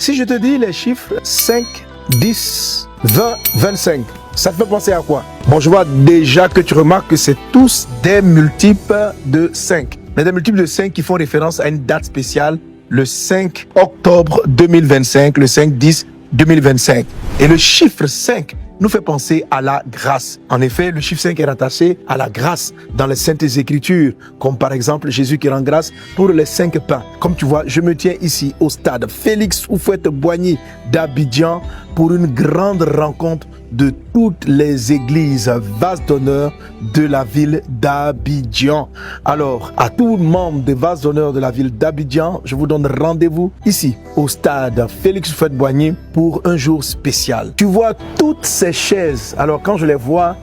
Si je te dis les chiffres 5, 10, 20, 25, ça te fait penser à quoi? Bon, je vois déjà que tu remarques que c'est tous des multiples de 5. Mais des multiples de 5 qui font référence à une date spéciale, le 5 octobre 2025, le 5-10 2025. Et le chiffre 5 nous fait penser à la grâce. En effet, le chiffre 5 est rattaché à la grâce dans les Saintes Écritures, comme par exemple Jésus qui rend grâce pour les 5 pains. Comme tu vois, je me tiens ici au stade Félix Houphouët-Boigny d'Abidjan pour une grande rencontre de toutes les églises vases d'honneur de la ville d'Abidjan. Alors, à tout membre des vases d'honneur de la ville d'Abidjan, je vous donne rendez-vous ici au stade Félix Houphouët-Boigny pour un jour spécial. Tu vois toutes ces chaises. Alors, quand je les vois,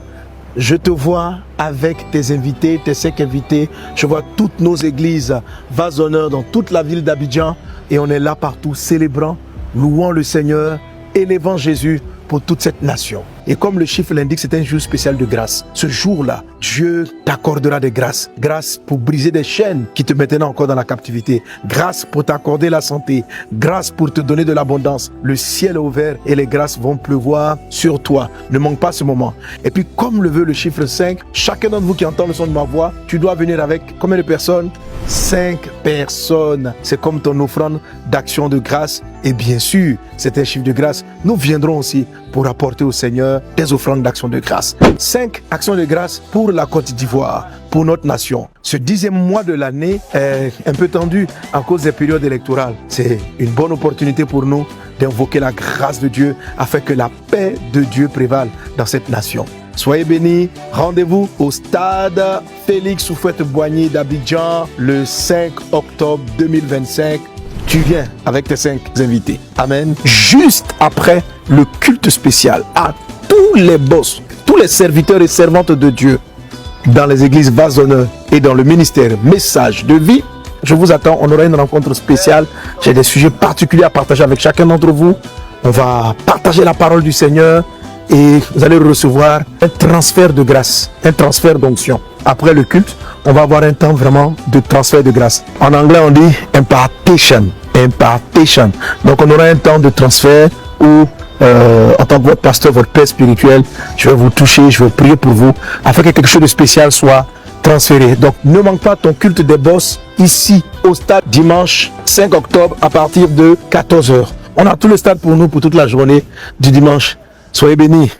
je te vois avec tes invités, tes 5 invités. Je vois toutes nos églises vases d'honneur dans toute la ville d'Abidjan et on est là partout célébrant, louant le Seigneur, élevant Jésus pour toute cette nation. Et comme le chiffre l'indique, c'est un jour spécial de grâce. Ce jour-là, Dieu t'accordera des grâces. Grâce pour briser des chaînes qui te maintenaient encore dans la captivité. Grâce pour t'accorder la santé. Grâce pour te donner de l'abondance. Le ciel est ouvert et les grâces vont pleuvoir sur toi. Ne manque pas ce moment. Et puis, comme le veut le chiffre 5, chacun d'entre vous qui entend le son de ma voix, tu dois venir avec combien de personnes? 5 personnes. C'est comme ton offrande d'action de grâce. Et bien sûr, c'est un chiffre de grâce. Nous viendrons aussi pour apporter au Seigneur des offrandes d'action de grâce. 5 actions de grâce pour la Côte d'Ivoire, pour notre nation. Ce 10e mois de l'année est un peu tendu à cause des périodes électorales. C'est une bonne opportunité pour nous d'invoquer la grâce de Dieu afin que la paix de Dieu prévale dans cette nation. Soyez bénis. Rendez-vous au stade Félix Houphouët-Boigny d'Abidjan le 5 octobre 2025. Tu viens avec tes 5 invités. Amen. Juste après le culte spécial à tous les boss, tous les serviteurs et servantes de Dieu dans les églises vases d'honneur et dans le ministère Message de Vie. Je vous attends. On aura une rencontre spéciale. J'ai des sujets particuliers à partager avec chacun d'entre vous. On va partager la parole du Seigneur et vous allez recevoir un transfert de grâce, un transfert d'onction. Après le culte, on va avoir un temps vraiment de transfert de grâce. En anglais, on dit impartation. Impartation. Donc, on aura un temps de transfert où, en tant que votre pasteur, votre père spirituel, je vais vous toucher, je vais prier pour vous, afin que quelque chose de spécial soit transféré. Donc, ne manque pas ton culte des boss ici au stade dimanche 5 octobre à partir de 14h. On a tout le stade pour nous pour toute la journée du dimanche. Soyez bénis.